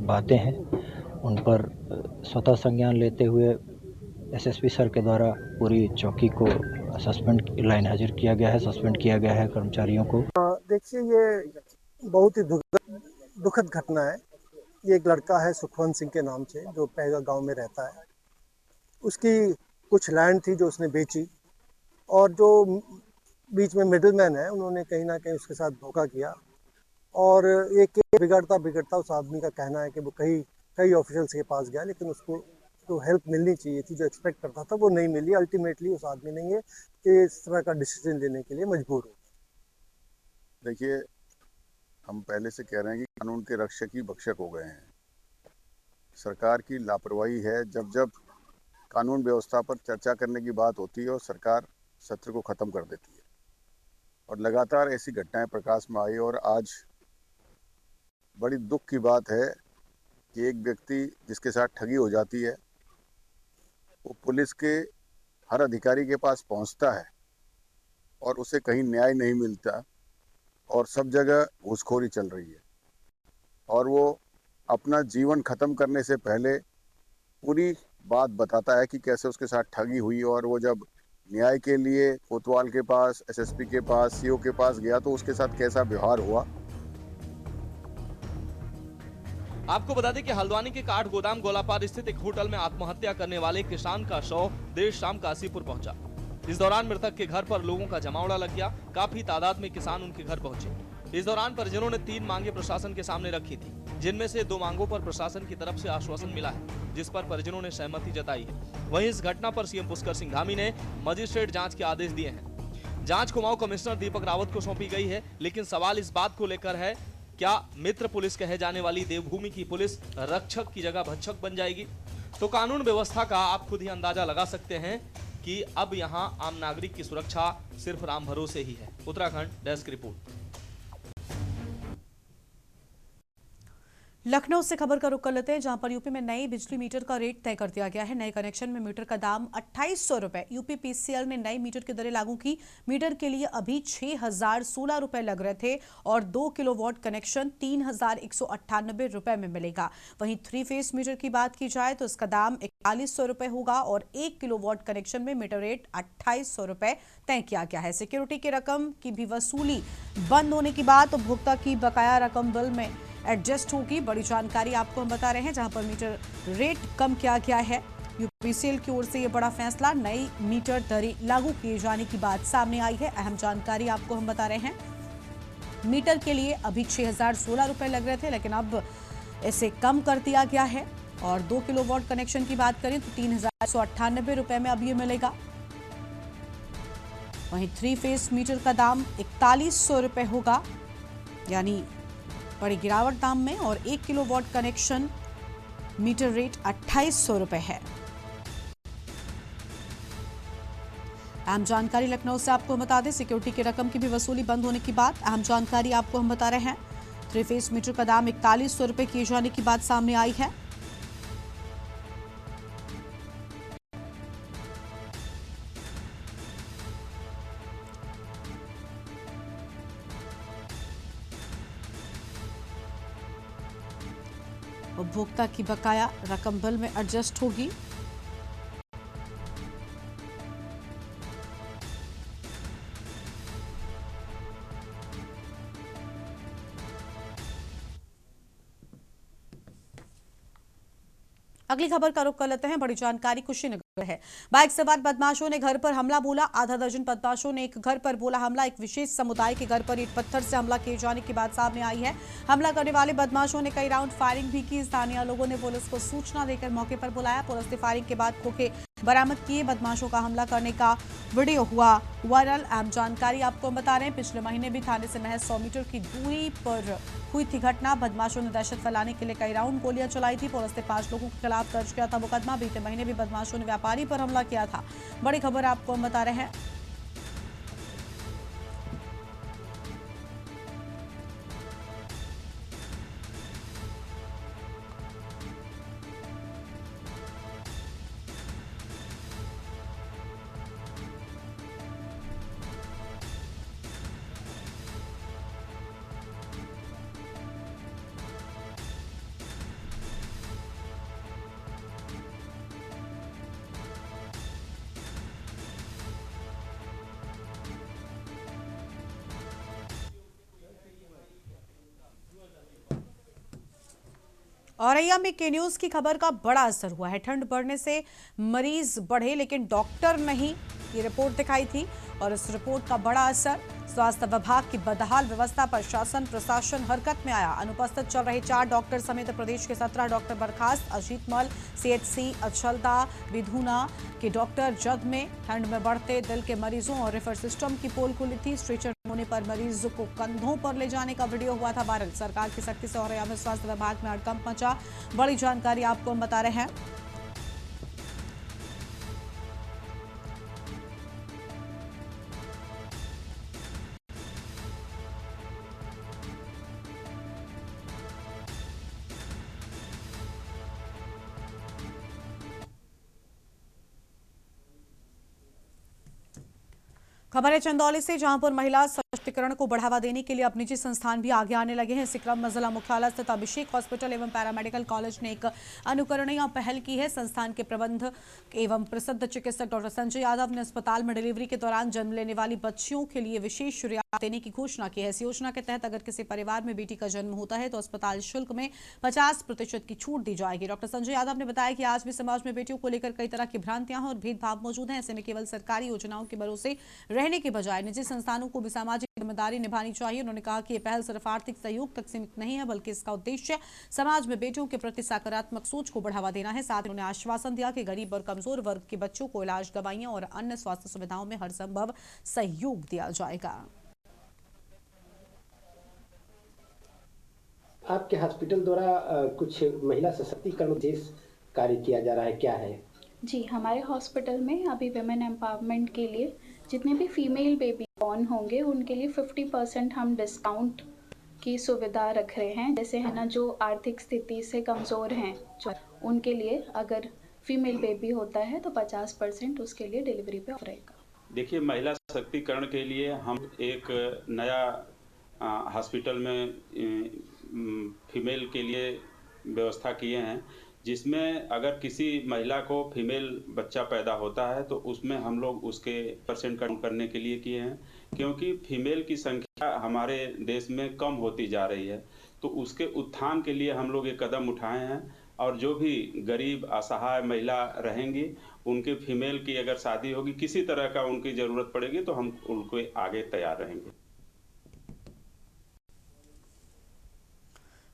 बातें हैं उन पर स्वतः संज्ञान लेते हुए SSP सर के द्वारा पूरी चौकी को सस्पेंड लाइन हाजिर किया गया है, सस्पेंड किया गया है कर्मचारियों को। देखिए, ये बहुत ही दुखद घटना है। ये एक लड़का है सुखवंत सिंह के नाम से, जो पैगा गांव में रहता है। उसकी कुछ लैंड थी जो उसने बेची और जो बीच में मिडिलमैन है उन्होंने कहीं ना कहीं उसके साथ धोखा किया और एक बिगड़ता बिगड़ता उस आदमी का कहना है कि वो कई ऑफिशियल्स के पास गया, लेकिन उसको जो हेल्प मिलनी चाहिए थी, जो एक्सपेक्ट करता था, वो नहीं मिली। अल्टीमेटली उस आदमी ने ये इस तरह का डिसीजन लेने के लिए मजबूर हो। देखिए, हम पहले से कह रहे हैं कि कानून के रक्षक ही भक्षक हो गए हैं। सरकार की लापरवाही है। जब जब कानून व्यवस्था पर चर्चा करने की बात होती है और सरकार सत्र को ख़त्म कर देती है और लगातार ऐसी घटनाएं प्रकाश में आई। और आज बड़ी दुख की बात है कि एक व्यक्ति जिसके साथ ठगी हो जाती है वो पुलिस के हर अधिकारी के पास पहुंचता है और उसे कहीं न्याय नहीं मिलता और सब जगह घूसखोरी चल रही है और वो अपना जीवन ख़त्म करने से पहले पूरी बात बताता है कि कैसे उसके साथ ठगी हुई। और वो जब न्याय के लिए कोतवाल के पास, SSP के पास, CO के पास गया तो उसके साथ कैसा व्यवहार हुआ। आपको बता दें कि हल्द्वानी के काठ गोदाम गोलापार स्थित एक होटल में आत्महत्या करने वाले किसान का शव देर शाम काशीपुर पहुंचा। इस दौरान मृतक के घर पर लोगों का जमावड़ा लग गया। काफी तादाद में किसान उनके घर पहुंचे। इस दौरान परिजनों ने 3 मांगे प्रशासन के सामने रखी थी, जिनमें से 2 मांगों पर प्रशासन की तरफ से आश्वासन मिला है, जिस पर परिजनों ने सहमति जताई है। वहीं इस घटना पर CM पुष्कर सिंह धामी ने मजिस्ट्रेट जांच के आदेश दिए हैं। जांच कुमाऊं कमिश्नर दीपक रावत को सौंपी गई है, लेकिन सवाल इस बात को लेकर है, क्या मित्र पुलिस कहे जाने वाली देवभूमि की पुलिस रक्षक की जगह भक्षक बन जाएगी? तो कानून व्यवस्था का आप खुद ही अंदाजा लगा सकते हैं कि अब यहां आम नागरिक की सुरक्षा सिर्फ राम भरोसे ही है। Uttarakhand desk report. लखनऊ से खबर का रुख कर लेते हैं, जहां पर यूपी में नई बिजली मीटर का रेट तय कर दिया गया है। नए कनेक्शन में मीटर का दाम 2800 रुपए। यूपी PCL ने नई मीटर की दरें लागू की। मीटर के लिए अभी 6016 रुपए लग रहे थे और 2 किलोवाट कनेक्शन 3198 रुपए में मिलेगा। वहीं 3 फेस मीटर की बात की जाए तो इसका दाम 4100 रुपए होगा और 1 किलोवाट कनेक्शन में मीटर रेट 2800 रुपए तय किया गया है। सिक्योरिटी की रकम की भी वसूली बंद होने की बात उपभोक्ता की बकाया रकम बिल में एडजस्ट होगी। बड़ी जानकारी आपको हम बता रहे हैं, जहां पर मीटर रेट कम किया गया है। यूपीसीएल की ओर से यह बड़ा फैसला, नई मीटर दरें लागू किए जाने की बात सामने आई है। अहम जानकारी आपको हम बता रहे हैं, मीटर के लिए अभी 6016 रुपए लग रहे थे, लेकिन अब इसे कम कर दिया गया है। और 2 किलोवाट कनेक्शन की बात करें तो 3198 रुपए में अब ये मिलेगा। वहीं 3 फेस मीटर का दाम 4100 रुपए होगा, यानी बड़ी गिरावट दाम में। और 1 किलोवाट कनेक्शन मीटर रेट 2800 रुपए है। अहम जानकारी लखनऊ से आपको बता दें, सिक्योरिटी की रकम की भी वसूली बंद होने की बात अहम जानकारी आपको हम बता रहे हैं। 3 फेस मीटर का दाम 4100 रुपए किए जाने की बात सामने आई है। उपभोक्ता की बकाया रकम बिल में एडजस्ट होगी। अगली खबर का रुख कर लेते हैं। बड़ी जानकारी कुशीनगर है। बाइक सवार बदमाशों ने घर पर हमला बोला। आधा दर्जन बदमाशों ने एक घर पर बोला हमला। एक विशेष समुदाय के घर पर ईंट पत्थर से हमला किए जाने की बात सामने आई है। हमला करने वाले बदमाशों ने कई राउंड फायरिंग भी की। स्थानीय लोगों ने पुलिस को सूचना देकर मौके पर बुलाया। पुलिस ने फायरिंग के बाद खोखे बरामद किए। बदमाशों का हमला करने का वीडियो हुआ वायरल। अहम जानकारी आपको बता रहे हैं, पिछले महीने भी थाने से महज 100 मीटर की दूरी पर हुई थी घटना। बदमाशों ने दहशत फैलाने के लिए कई राउंड गोलियां चलाई थी। पुलिस ने 5 लोगों के खिलाफ दर्ज किया था मुकदमा। बीते महीने भी बदमाशों ने व्यापारी पर हमला किया था। बड़ी खबर आपको हम बता रहे हैं। औरैया में के न्यूज की खबर का बड़ा असर हुआ है। ठंड बढ़ने से मरीज बढ़े लेकिन डॉक्टर नहीं, ये रिपोर्ट दिखाई थी और इस रिपोर्ट का बड़ा असर। स्वास्थ्य विभाग की बदहाल व्यवस्था पर शासन प्रशासन हरकत में आया। अनुपस्थित चल रहे 4 डॉक्टर समेत प्रदेश के 17 डॉक्टर बर्खास्त। अजीत मल, CHC अचलदा, विधुना के डॉक्टर जद में। ठंड में बढ़ते दिल के मरीजों और रेफर सिस्टम की पोल खुली थी। स्ट्रेचर होने पर मरीज को कंधों पर ले जाने का वीडियो हुआ था वायरल। सरकार की सख्ती से औरैया में स्वास्थ्य विभाग में हड़कंप मचा। बड़ी जानकारी आपको हम बता रहे हैं। खबर है चंदौली से, जहां पर महिला सशक्तिकरण को बढ़ावा देने के लिए अब निजी संस्थान भी आगे आने लगे हैं। इसी क्रम में जिला मुख्यालय स्थित अभिषेक हॉस्पिटल एवं पैरामेडिकल कॉलेज ने एक अनुकरणीय पहल की है। संस्थान के प्रबंधक एवं प्रसिद्ध चिकित्सक डॉक्टर संजय यादव ने अस्पताल में डिलीवरी के दौरान जन्म लेने वाली बच्चियों के लिए विशेष रियायत देने की घोषणा की है। इस योजना के तहत अगर किसी परिवार में बेटी का जन्म होता है तो अस्पताल शुल्क में 50% की छूट दी जाएगी। डॉक्टर संजय यादव ने बताया कि आज भी समाज में बेटियों को लेकर कई तरह की भ्रांतियां और भेदभाव मौजूद हैं। ऐसे में केवल सरकारी योजनाओं के भरोसे रहने के बजाय निजी संस्थानों को भी सामाजिक जिम्मेदारी निभानी चाहिए। उन्होंने कहा कि यह पहल सिर्फ आर्थिक सहयोग तक सीमित नहीं है, बल्कि इसका उद्देश्य समाज में बेटियों के प्रति सकारात्मक सोच को बढ़ावा देना है। साथ ही उन्होंने आश्वासन दिया कि गरीब और कमजोर वर्ग के बच्चों को इलाज, दवाइयां और अन्य स्वास्थ्य सुविधाओं में हर संभव सहयोग दिया जाएगा। आपके हॉस्पिटल द्वारा कुछ महिला सशक्तिकरण उद्देश्य कार्य किया जा रहा है, क्या है? जी, हमारे हॉस्पिटल में अभी विमेन एम्पावरमेंट के लिए जितने भी फीमेल बेबी बॉर्न होंगे उनके लिए 50% हम डिस्काउंट की सुविधा रख रहे हैं। जैसे है ना, जो आर्थिक स्थिति से कमज़ोर हैं, जो उनके लिए अगर फीमेल बेबी होता है तो 50% उसके लिए डिलीवरी पे ऑफ रहेगा। देखिए, महिला सशक्तिकरण के लिए हम एक नया हॉस्पिटल में फीमेल के लिए व्यवस्था किए हैं, जिसमें अगर किसी महिला को फीमेल बच्चा पैदा होता है तो उसमें हम लोग उसके % कम करने के लिए किए हैं, क्योंकि फीमेल की संख्या हमारे देश में कम होती जा रही है। तो उसके उत्थान के लिए हम लोग ये कदम उठाए हैं और जो भी गरीब असहाय महिला रहेंगी उनके फीमेल की अगर शादी होगी, किसी तरह का उनकी ज़रूरत पड़ेगी तो हम उनको आगे तैयार रहेंगे।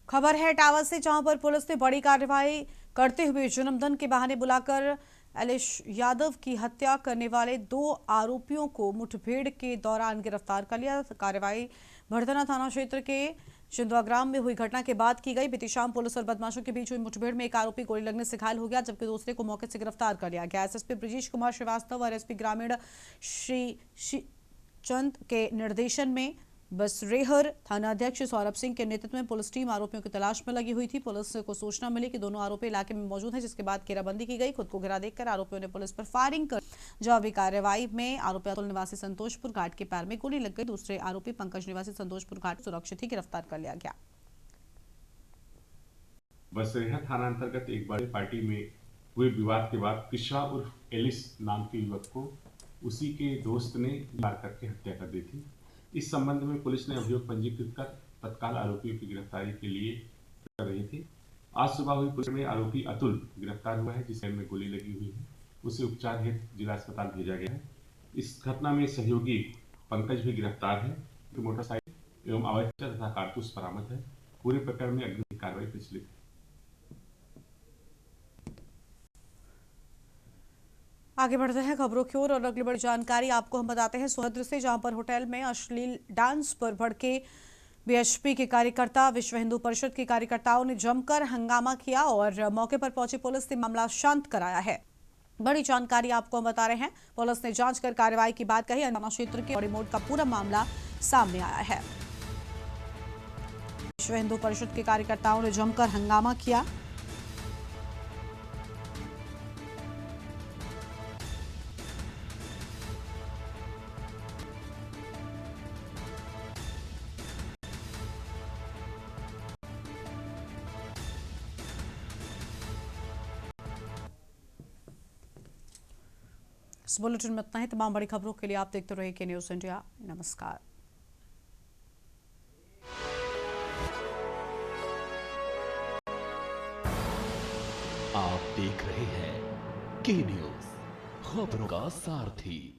खबर है इटावा से, जहां पर पुलिस ने बड़ी कार्रवाई करते हुए जन्मदिन के बहाने बुलाकर एलिश यादव की हत्या करने वाले 2 आरोपियों को मुठभेड़ के दौरान गिरफ्तार कर लिया। कार्रवाई भड़थना थाना क्षेत्र के चिंदवा ग्राम में हुई घटना के बाद की गई। बीती शाम पुलिस और बदमाशों के बीच हुई मुठभेड़ में एक आरोपी गोली लगने से घायल हो गया, जबकि दूसरे को मौके से गिरफ्तार कर लिया गया। एसएसपी ब्रजेश कुमार श्रीवास्तव और एसपी ग्रामीण श्री चंद के निर्देशन में बसरेहर थानाध्यक्ष सौरभ सिंह के नेतृत्व में पुलिस टीम आरोपियों की तलाश में लगी हुई थी। पुलिस को सूचना मिली कि दोनों आरोपी इलाके में मौजूद हैं, जिसके बाद घेराबंदी की गई। खुद को घिरा देखकर आरोपियों ने पुलिस पर फायरिंग कर जवाबी कार्रवाई में आरोपी अतुल निवासी संतोषपुर घाट के पैर में गोली लग गई। दूसरे आरोपी पंकज निवासी संतोषपुर घाट सुरक्षित ही गिरफ्तार कर लिया गया। बसरेहर थाना अंतर्गत एक बड़ी पार्टी में हुए विवाद के बाद किशा उर्फ एलिस नाम के युवक को उसी के दोस्त ने मार करके हत्या कर दी थी। इस संबंध में पुलिस ने अभियोग पंजीकृत कर तत्काल आरोपियों की गिरफ्तारी के लिए कर रही थी। आज सुबह हुई पुलिस में आरोपी अतुल गिरफ्तार हुआ है, जिसके में गोली लगी हुई है। उसे उपचार हेतु जिला अस्पताल भेजा गया है। इस घटना में सहयोगी पंकज भी गिरफ्तार है। मोटरसाइकिल एवं अवैध तथा कारतूस बरामद है। पूरे प्रकरण में अग्रिम कार्रवाई प्रचलित है। आगे बढ़ते हैं खबरों की ओर और अगली बड़ी जानकारी आपको हम बताते हैं सोहद्र से, जहां पर होटल में अश्लील डांस पर भड़के बीएचपी के कार्यकर्ता। विश्व हिंदू परिषद के कार्यकर्ताओं ने जमकर हंगामा किया और मौके पर पहुंची पुलिस ने मामला शांत कराया है। बड़ी जानकारी आपको हम बता रहे हैं। पुलिस ने जांच कर कार्रवाई की बात कही। थाना क्षेत्र के बड़ी मोड़ का पूरा मामला सामने आया है। विश्व हिंदू परिषद के कार्यकर्ताओं ने जमकर हंगामा किया। इस बुलेटिन में इतना ही। तमाम बड़ी खबरों के लिए आप देखते रहिए के न्यूज़ इंडिया। नमस्कार। आप देख रहे हैं के न्यूज़, खबरों का सारथी।